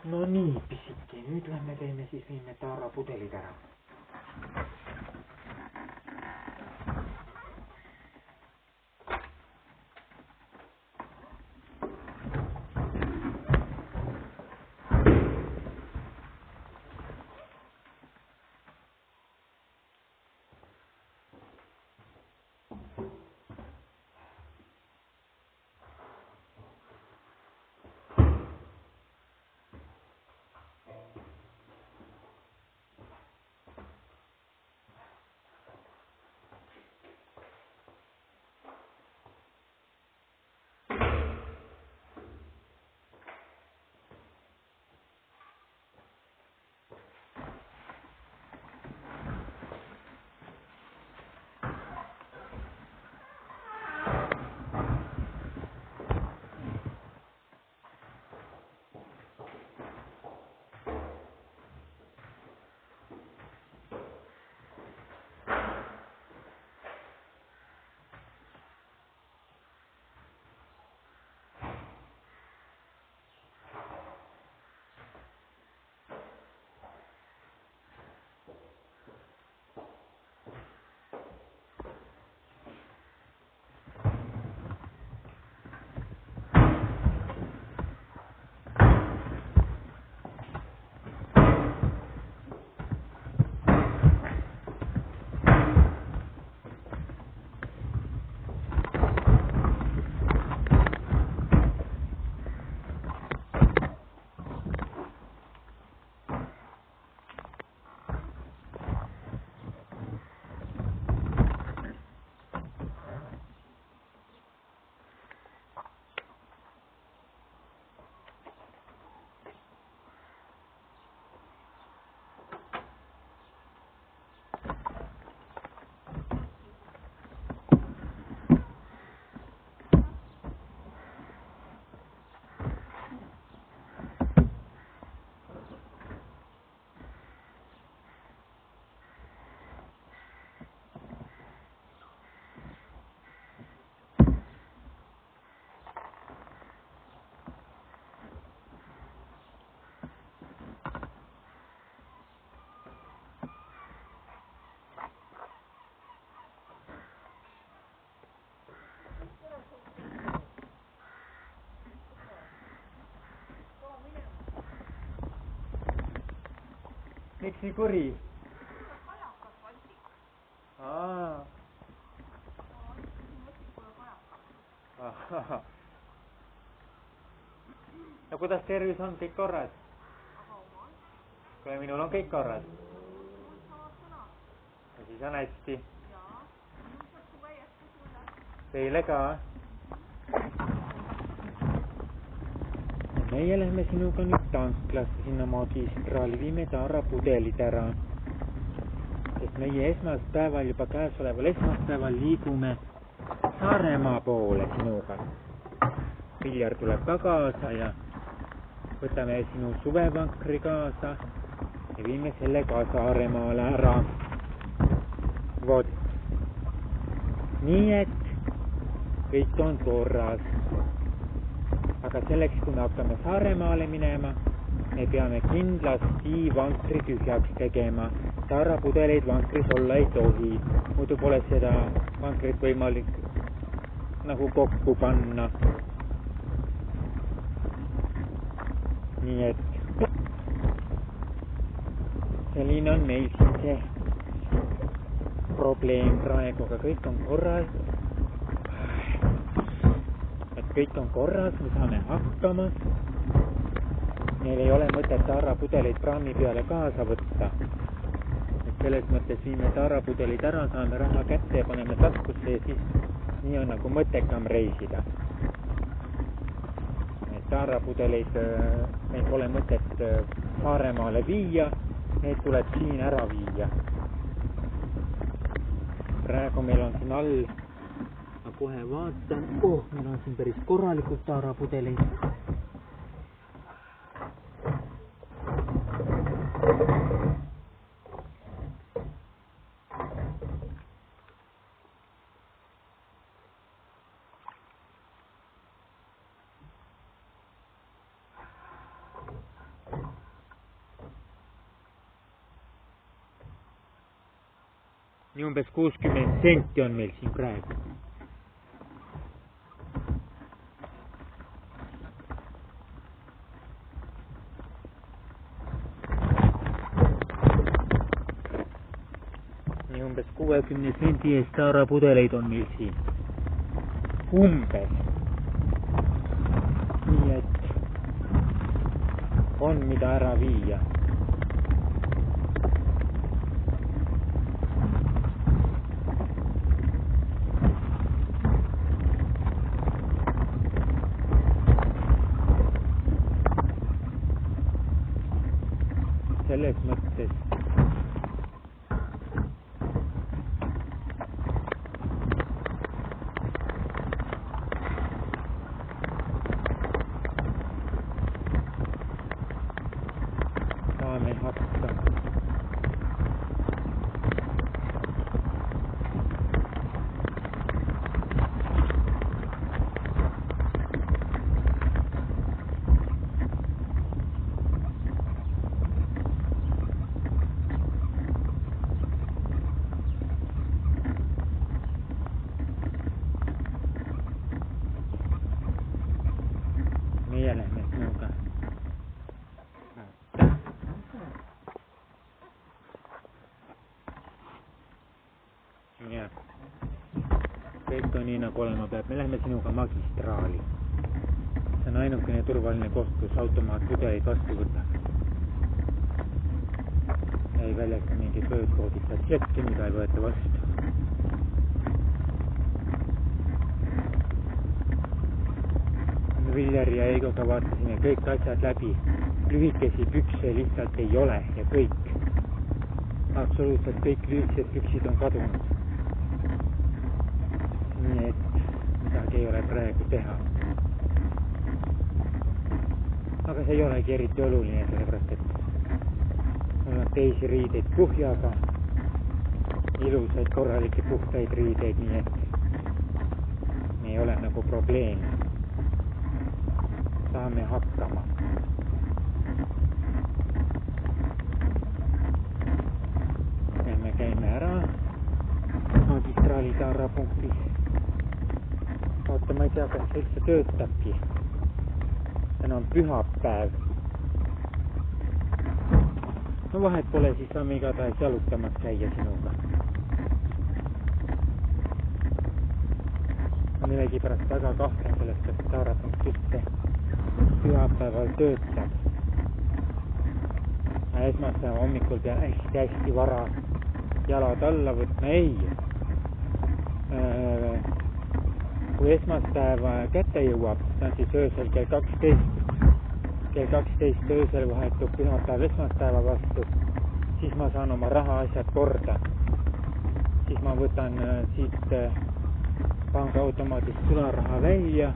No niin, pisike. Nythän me teemme siis viime taaraputelit ära. Miksi kuri? No kuidas tervis on, kõik korras? Kuule, minul on kõik korras. No siis on hästi. Teile ka. Meie lähme sinuga nüüd tanklasse sinna magistraali, viime taarapudelid ära. Sest meie esmaspäeval, juba käesoleval esmaspäeval liigume Saaremaa poole sinuga. Viljar tuleb ka kaasa ja võtame sinu suvevankri kaasa ja viime selle ka Saaremaale ära. Vot. Nii et kõik on korras. Aga selleks, kui me hakkame Saaremaale minema, me peame kindlasti vankri tühjaks tegema. Taarapudeleid vankris olla ei tohi, muidu pole seda vankrit võimalik nagu kokku panna. Nii et selline on meil siin see probleem praegu, aga kõik on korras. Kõik on korras, me saame hakkama. Meil ei ole mõtet taarapudeleid praami peale kaasa võtta. Et selles mõttes viime taarapudelid ära, saame raha kätte ja paneme taskusse ja siis nii on nagu mõttekam reisida. Taarapudeleid meil pole mõtet Saaremaale viia, need tuleb siin ära viia. Praegu meil on siin all kohe vaatan, meil on siin päris korralikult taarapudeleid. nii umbes 60 senti on meil siin praegu. Nii umbes 60 sendi eest taarapudeleid on meil siin. Umbes. Nii et on mida ära viia. Selles mõttes saame hakkama. Meie lähme sinuga. Ja. Kõik on nii nagu olema peab. Me lähme sinuga magistraali. See on ainukene turvaline koht, kus automaatpudeleid vastu võtab. Ei väljasta mingid vöödkoodistad jetki, mida ei võeta vastu. Viljar ja Eigoga vaatasime kõik asjad läbi. Lühikesi pükse lihtsalt ei ole ja kõik. Absoluutselt kõik lühikesed püksid on kadunud. Nii et midagi ei ole praegu teha. Aga see ei olegi eriti oluline, sellepärast et mul on teisi riideid kuhjaga. Ilusaid, korralikke puhtaid riideid, nii et me ei ole nagu probleemi. Saame hakkama. Ja me käime ära magistraali taarapunktis. Oota, ma ei tea, kas see üldse töötabki. Täna on pühapäev. No vahet pole, siis saame igatahes jalutamas käia sinuga. Millegi pärast väga kahtlen sellest, et taarapunkt üldse pühapäeval töötab. Esmaspäeva hommikul pean hästi vara jalad alla võtma. Ei. Kui esmaspäeva kätte jõuab, see on siis öösel kell 12. Kell 12 öösel vahetub pühapäev esmaspäeva vastu. Siis ma saan oma rahaasjad korda. Siis ma võtan siit pangaautomaadist sularaha välja.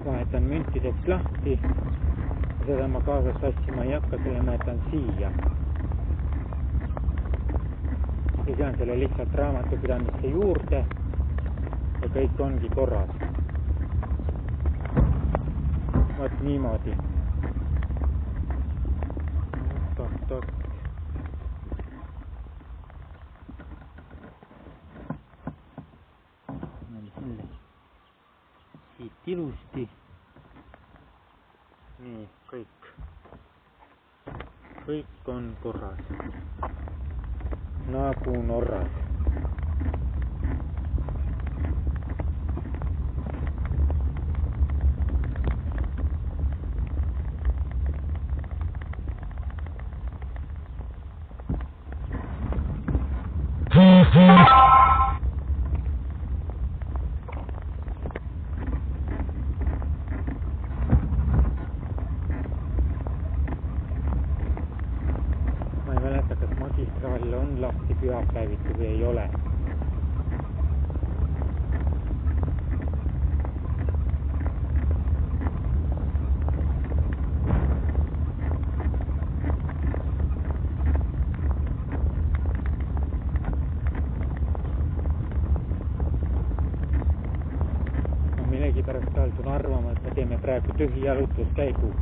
Vahetan müntideks lahti ja seda ma kaasas tassima ei hakka, selle ma jätan siia. Ja sean selle lihtsalt raamatupidamisse juurde ja kõik ongi korras. Vaat niimoodi. Oot. Siit ilusti. Nii, kõik on korras. Nagu Norras. Magistraalil on lahti pühapäeviti või ei ole. Ma millegipärast kaldun arvama, et me teeme praegu tühi jalutuskäigu.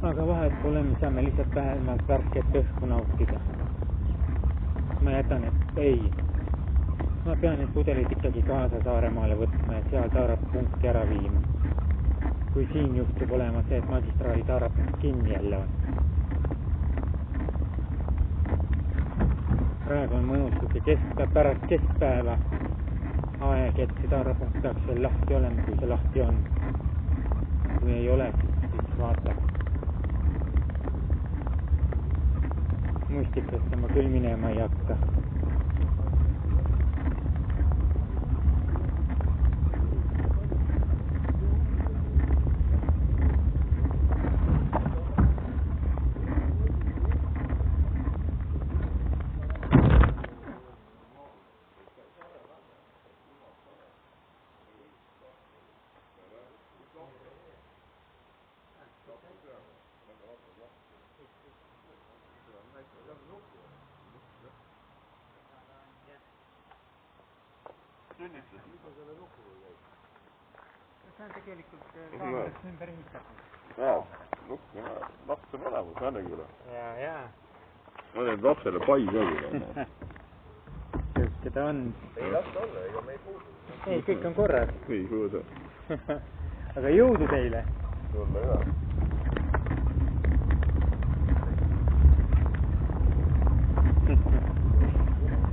Aga et kuule, me saame lihtsalt vähemalt värsket õhku nautida. Ma jätan, et ei. Ma pean need pudelid ikkagi kaasa Saaremaale võtma ja seal taarapunkti ära viima. Kui siin juhtub olema see, et magistraali taarapunkt kinni jälle on. Praegu on mõnus pärast keskpäeva aeg, et see taarapunkt peaks veel lahti olema, kui see lahti on. Kui ei ole, siis vaata. Muistikesse ma küll minema ei hakka. See on tegelikult kaamerasse ümber ehitatud. Jaa, laps on olemas, annegi üle. Jaa. Ma teen lapsele pai ka üle. Selge ta on. Ei lasta olla, ega me ei puudu. Ei, kõik on korras. Ei puudu. Aga jõudu teile. Sulle ka.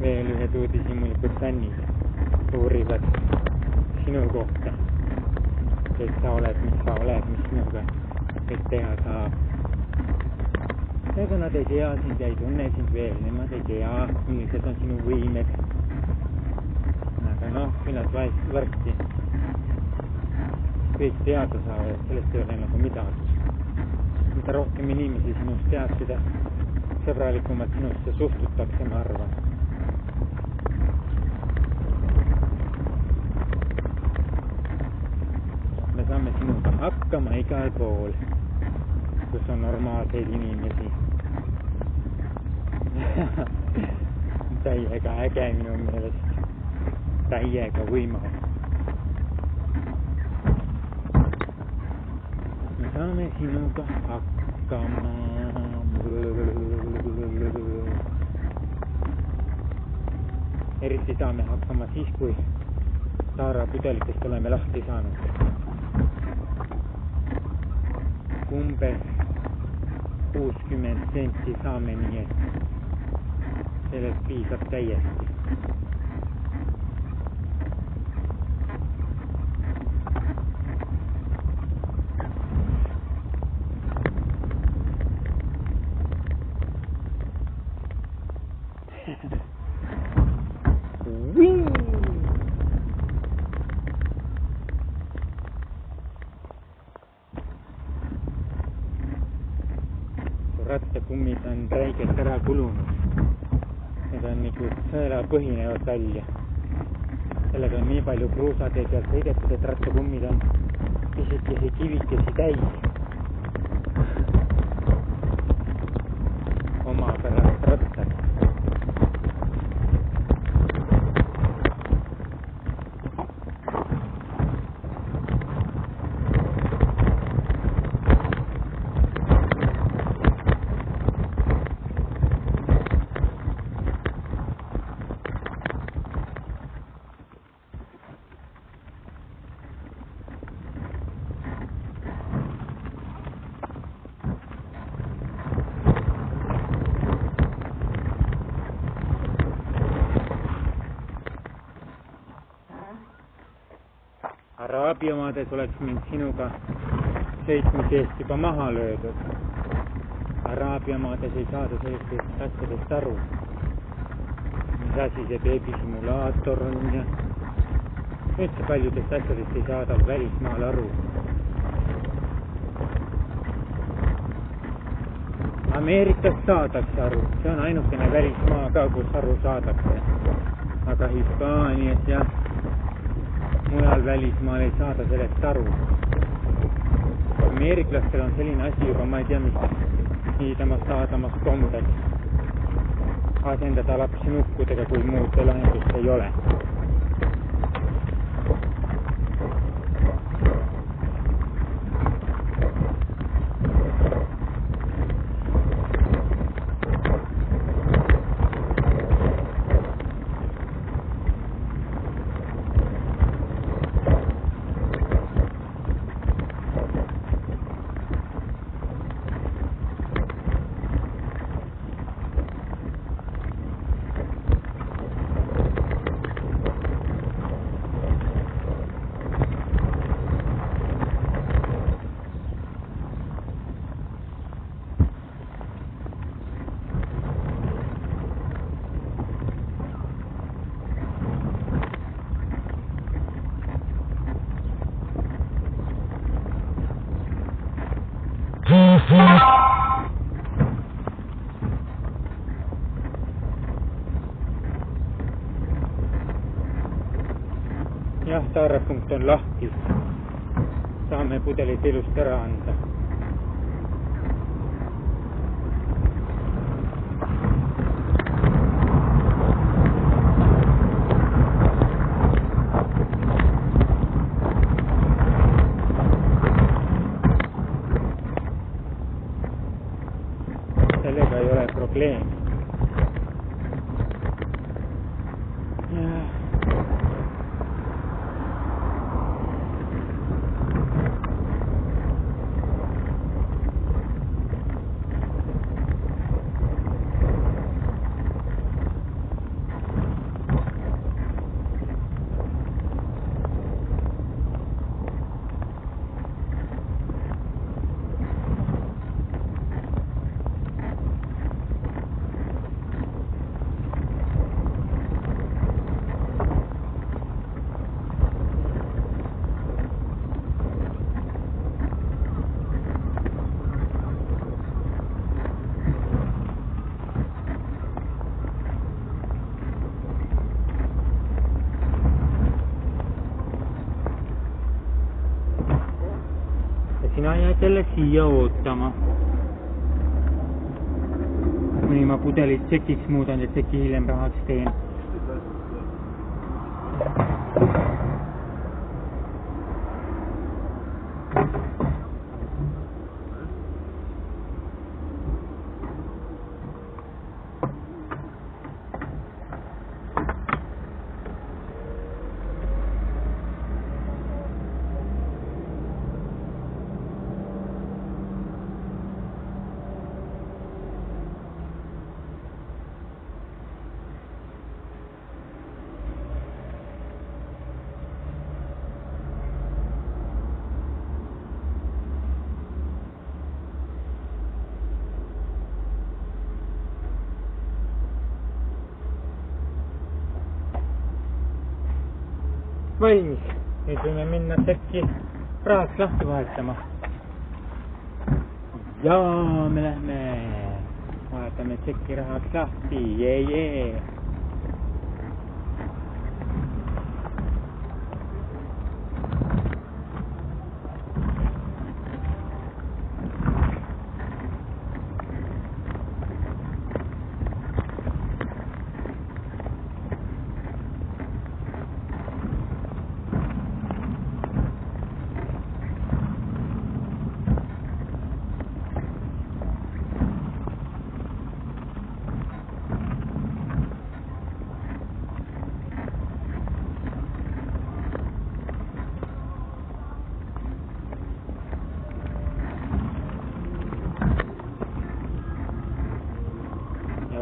Veel ühed uudishimulikud fännid uurivad sinu kohta. Kes sa oled, mis sinuga kõik teha saab. Ega nad ei tea sind ja ei tunne sind veel, nemad ei tea, millised on sinu võimed. Aga noh, küllalt varsti kõik teada saavad, sellest ei ole nagu midagi. Mida rohkem inimesi sinust teab, seda sõbralikumalt sinusse suhtutakse, ma arvan. Me saame sinuga hakkama igal pool, kus on normaalseid inimesi. Täiega äge minu meelest. Täiega võimas. Me saame sinuga hakkama. Eriti saame hakkama siis, kui taarapudelitest oleme lahti saanud. Umbes 60 senti saame, nii et sellest piisab täiesti. Rattakummid on räigelt ära kulunud. Need on nagu sõela põhinevad välja. Sellega on nii palju kruusateed ja sõidetud, et rattakummid on pisikesi kivikesi täis. Oma pärast rattad. Araabia maades oleks mind sinuga sõitmise eest juba maha löödud. Araabia maades ei saada sellistest asjadest aru. Mis asi see beebisimulaator on ja üldse paljudest asjadest ei saada välismaal aru. Ameerikas saadakse aru, see on ainukene välismaa ka, kus aru saadakse. Aga Hispaanias ja mujal välismaal ei saada sellest aru. Ameeriklastel on selline asi juba, ma ei tea, mis niidamast aadamast kombeks. Asendada lapsi nukkudega, kui muud lahendust ei ole. jah, taarepunkt on lahti. Saame pudelid ilust ära anda. Sellega ei ole probleemi. Sina jääd jälle siia ootama. Kuni ma pudelit tsekiks muudan ja tseki hiljem rahaks teen. Valmis. Nüüd võime minna tsekki rahaks lahti vahetama. Ja me lähme vahetame tsekki rahaks lahti. Jee.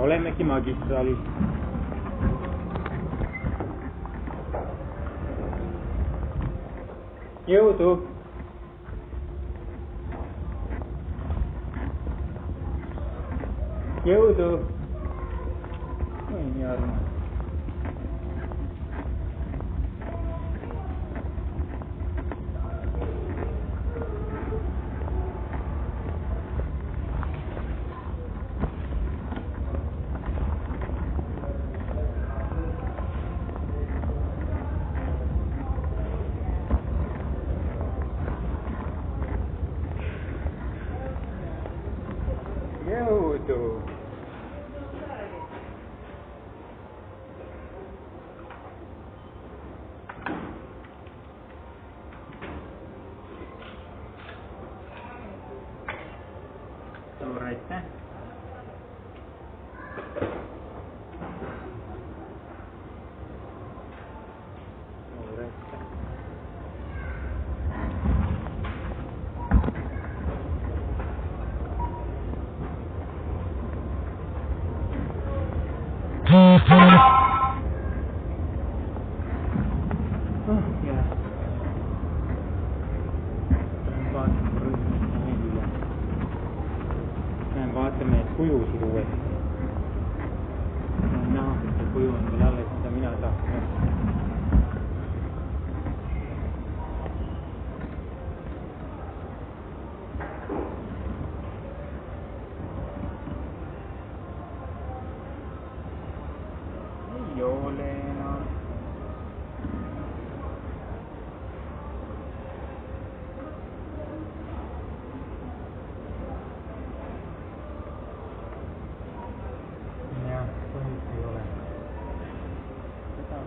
Olemmekin magistraalis. Jõudu! Jõudu! Oi, nii armas. Jõudu! Suur aitäh! Suur aitäh! Vaatame need kujusid uuesti. Näha, et see kuju on veel alles, mida mina tahtsin. Ei ole enam.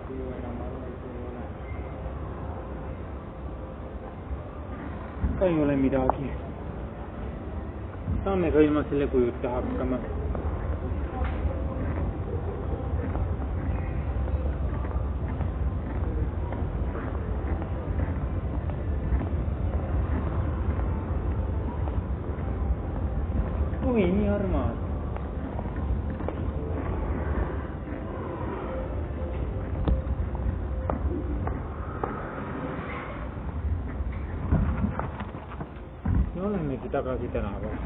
kuju enam arvelt ei ole. Ka ei ole midagi. Saame ka ilma selle kujuta hakkama. Oi, nii armas. Ja olemegi tagasi tänaval.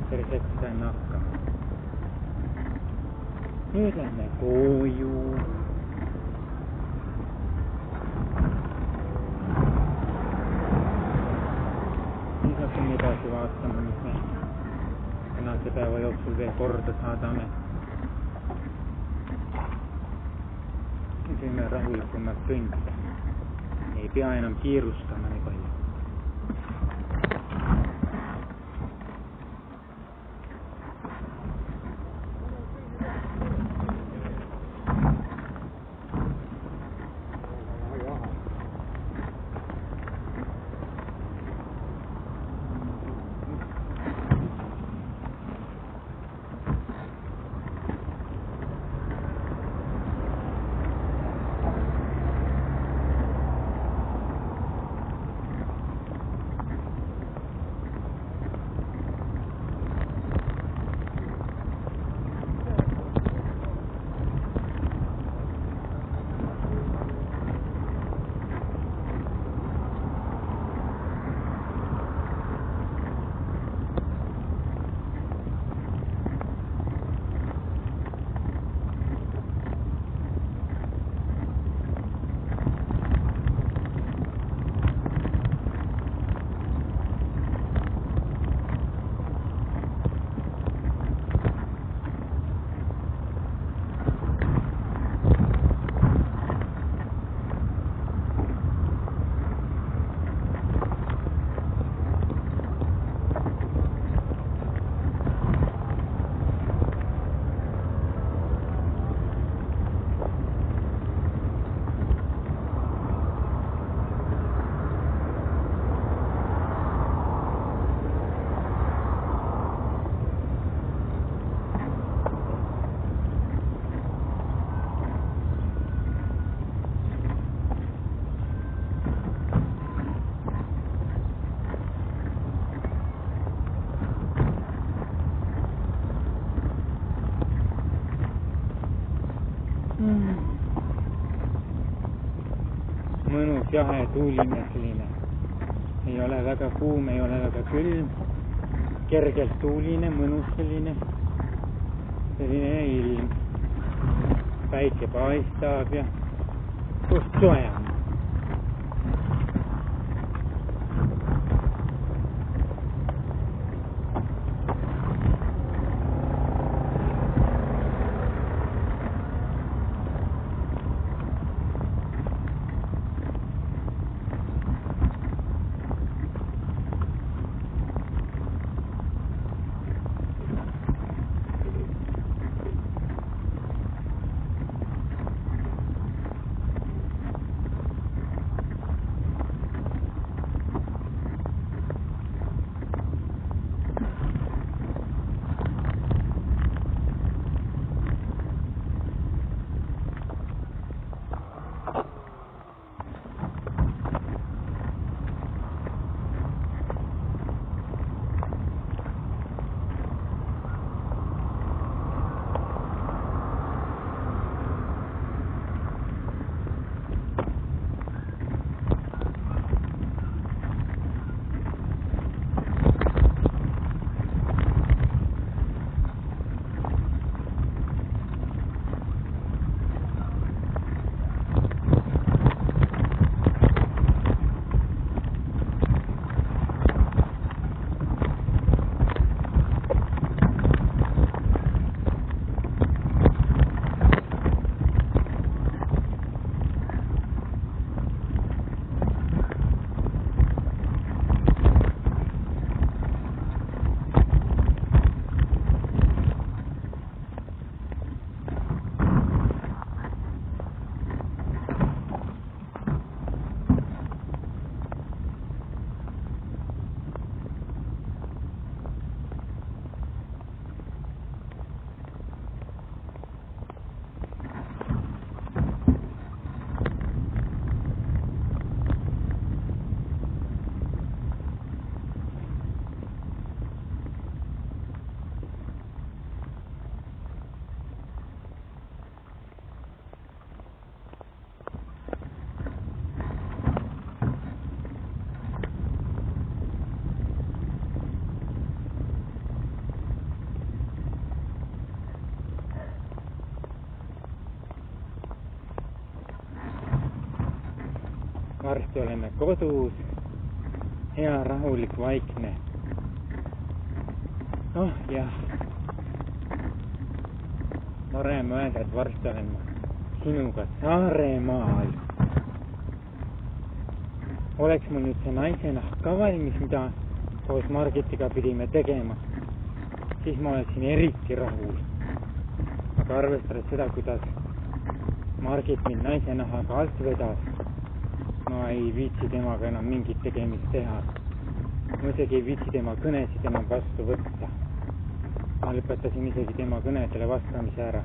Päris hetki saime hakkama. Nüüd lähme koju. Siis hakkame edasi vaatama, mis me tänase päeva jooksul veel korda saadame. Nüüd võime rahulikumalt kõndida. Ei pea enam kiirustama nii palju. Mõnus jahe tuuline selline. Ei ole väga kuum, ei ole väga külm. Kergelt tuuline, mõnus selline ilm. Päike paistab ja just soe on. Varsti oleme kodus. Hea, rahulik, vaikne. Oh jah. Tore mõelda, et varsti olen ma sinuga Saaremaal. Oleks mul nüüd see naisenahk ka valmis, mida koos Margitiga pidime tegema, siis ma oleksin eriti rahul. Aga arvestades seda, kuidas Margit mind naisenahaga alt vedas, ma ei viitsi temaga enam mingit tegemist teha. Ma isegi ei viitsi tema kõnesid enam vastu võtta. Ma lõpetasin isegi tema kõnedele vastamise ära.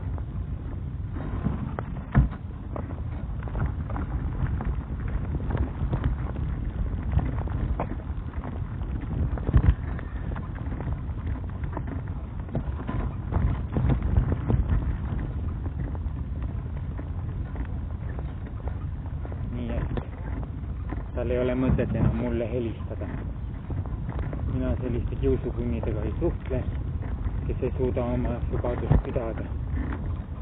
Tal ei ole mõtet enam mulle helistada. Mina selliste kiusupunnidega ei suhtle, kes ei suuda oma lubadust pidada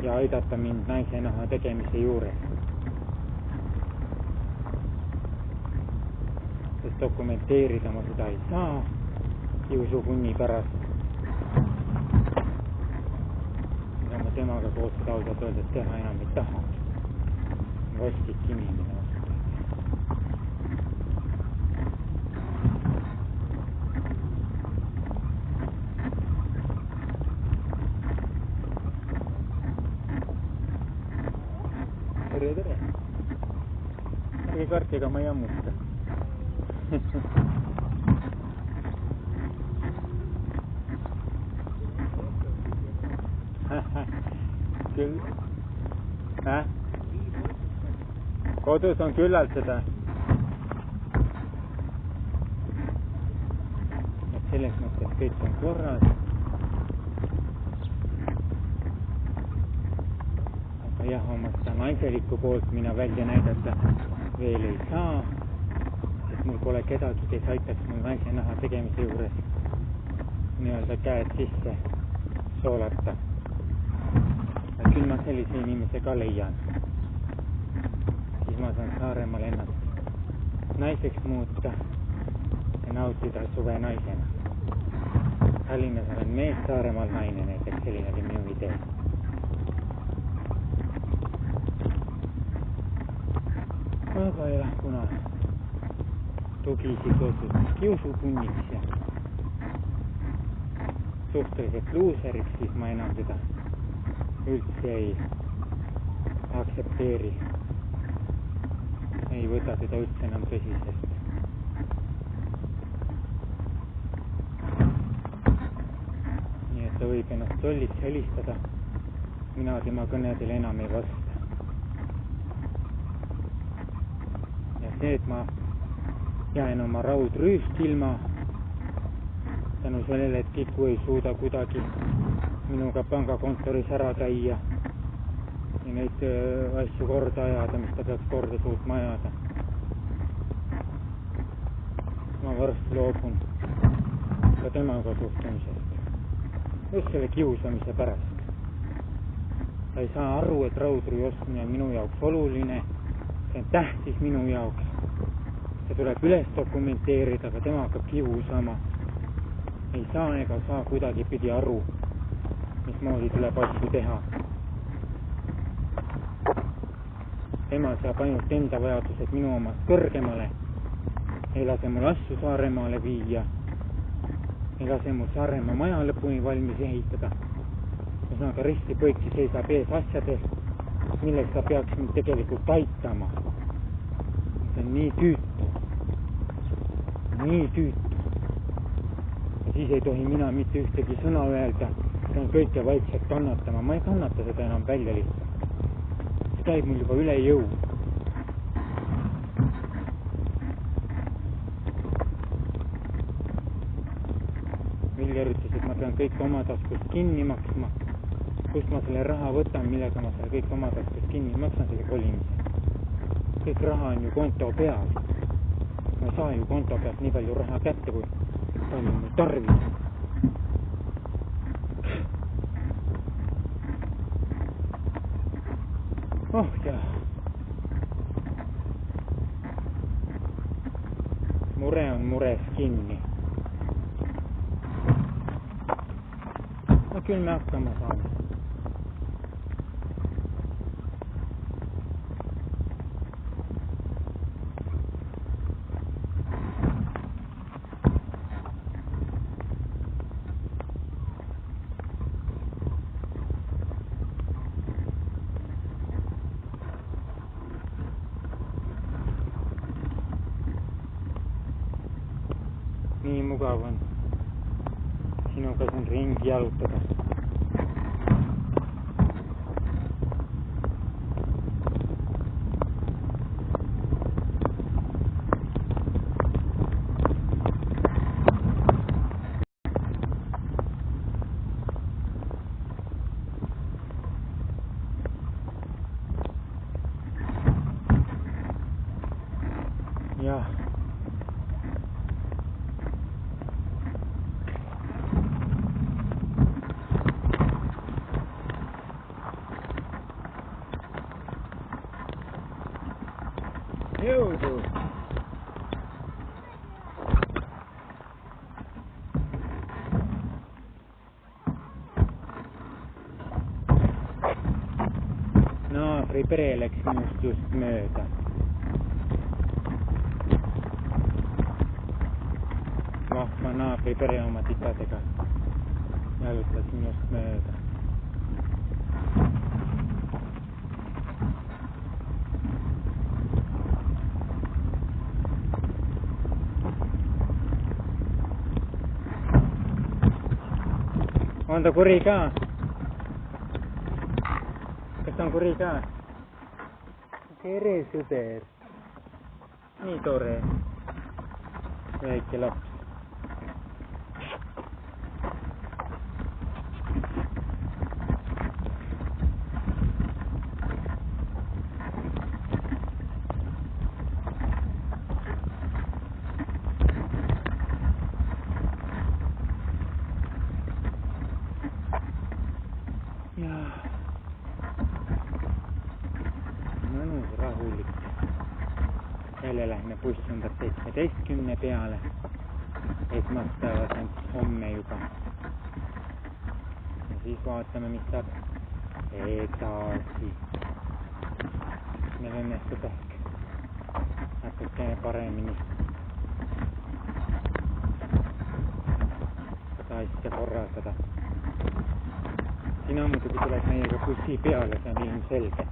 ja aidata mind naisenaha tegemise juures. Sest dokumenteerida ma seda ei saa kiusupunni pärast. Ja ma temaga koos seda ausalt öeldes teha enam ei taha. Vastik inimene. Tere. Ärge kartke, ega ma ei ammusta. Küll. Kodus on küllalt seda. Et selles mõttes kõik on korras. Jah, oma seda naiselikku poolt mina välja näidata veel ei saa, sest mul pole kedagi, kes aitaks mul naisenaha tegemise juures nii-öelda käed sisse soolata. Küll ma sellise inimese ka leian. Siis ma saan Saaremaal ennast naiseks muuta ja nautida suve naisena. Tallinnas olen mees, Saaremaal naine näiteks, selline oli minu idee. Aga jah, kuna tugisid osutus kiusupunniks ja suhteliselt luuseriks, siis ma enam teda üldse ei aktsepteeri. Ei võta teda üldse enam tõsiselt. Nii et ta võib ennast tolliks helistada. Mina tema kõnedele enam ei vasta. See, et ma jään oma raudrüüst ilma tänu sellele, et Kiku ei suuda kuidagi minuga pangakontoris ära käia ja neid asju korda ajada, mis ta peaks korda suutma ajada. Ma varsti loobun ka temaga suhtlemisest. Just selle kiusamise pärast. Ta ei saa aru, et raudrüü ostmine on minu jaoks oluline. See on tähtis minu jaoks. See tuleb üles dokumenteerida, aga tema hakkab kiusama. Ei saa ega saa kuidagi pidi aru, mismoodi tuleb asju teha. Tema saab ainult enda vajadused minu omast kõrgemale. Ei lase mul asju Saaremaale viia. Ei lase mul Saaremaa maja lõpuni valmis ehitada. Üsnaga risti põiksi seisab ees asjades, milleks ta peaks mind tegelikult aitama. See on nii tüütu. Nii tüütu. Ja siis ei tohi mina mitte ühtegi sõna öelda. See on kõike vaikselt kannatama. Ma ei kannata seda enam välja lihtsalt. See käib mul juba üle jõu. Viljar ütles, et ma pean kõik oma taskust kinni maksma. Kust ma selle raha võtan, millega ma selle kõik oma taskust kinni maksan selle kolimise. Kõik raha on ju konto peal. Ma ei saa ju konto pealt nii palju raha kätte, kui palju mul tarvis. Oh jah. Mure on mures kinni. No küll me hakkama saame. Nii mugav on sinuga siin ringi jalutada. Ja. Jõudu! Naabri pere läks minust just mööda. Vahva naabri pere oma titadega jalutas minust mööda. On ta kuri ka? Kas ta on kuri ka? Tere, sõber. Nii tore. Väike laps. Mõnus rahulik. Jälle lähme buss number 17 peale. Esmaspäevasent homme juba. Ja siis vaatame, mis saab edasi. Meil õnnestub ehk natukene paremini seda asja korraldada. Sina muidugi tuled meiega bussi peale, see on ilmselge.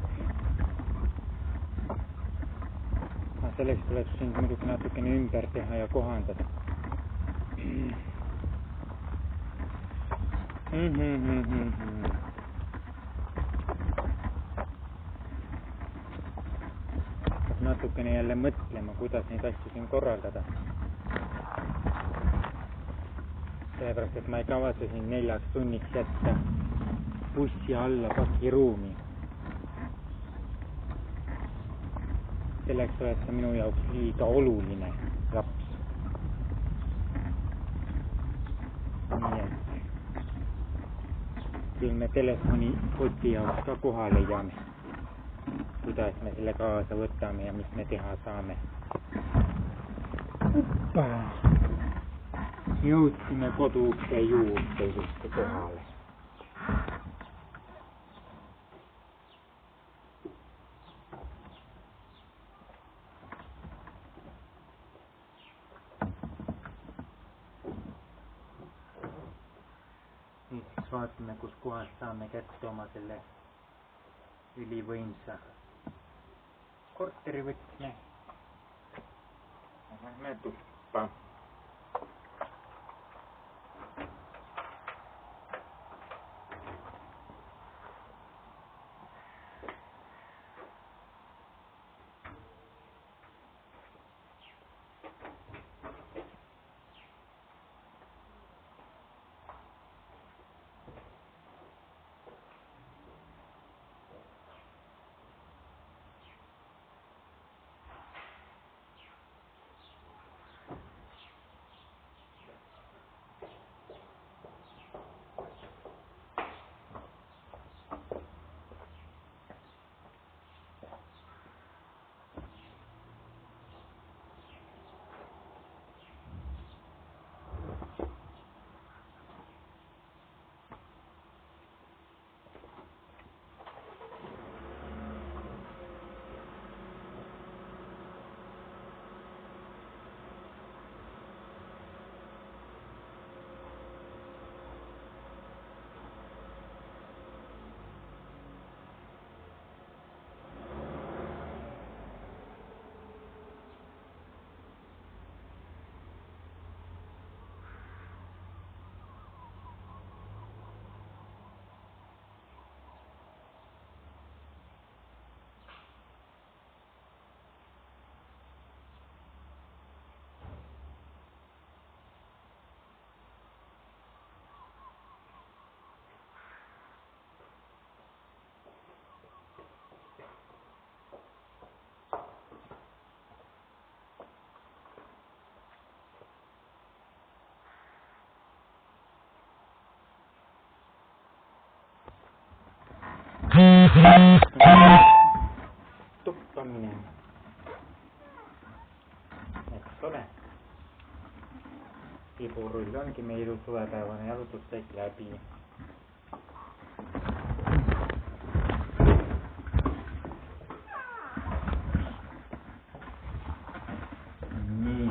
Selleks tuleb sind muidugi natukene ümber teha ja kohandada. Natukene jälle mõtlema, kuidas neid asju siin korraldada. Sellepärast, et ma ei kavatse siin 4 tunniks jätta bussi alla pakiruumi. Selleks oled sa minu jaoks liiga oluline laps. Nii et küll me telefoni koti jaoks ka koha leiame. Kuidas me selle kaasa võtame ja mis me teha saame. Uppa! Jõudsime koduukse juurde just kohale. Nüüd vaatame, kus kohas saame kätte oma selle ülivõimsa korteri võtme. Lähme tuppa. tuppa minema. Eks ole. Tiburull ongi meie ilu suvepäevane jalutuskäik läbi. Nii.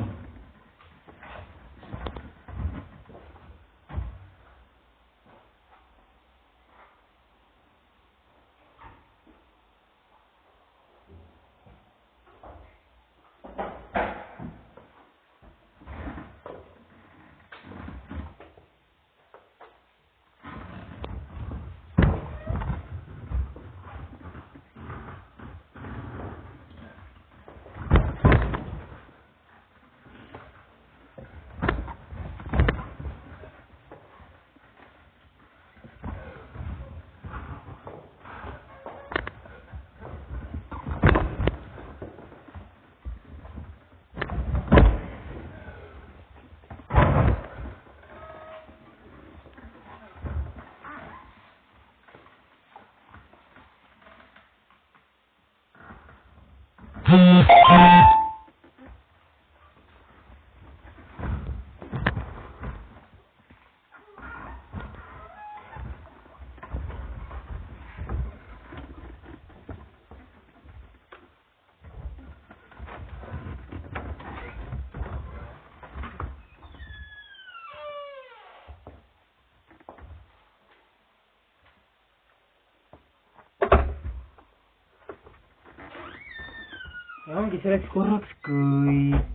Ja ongi selleks korraks kõik.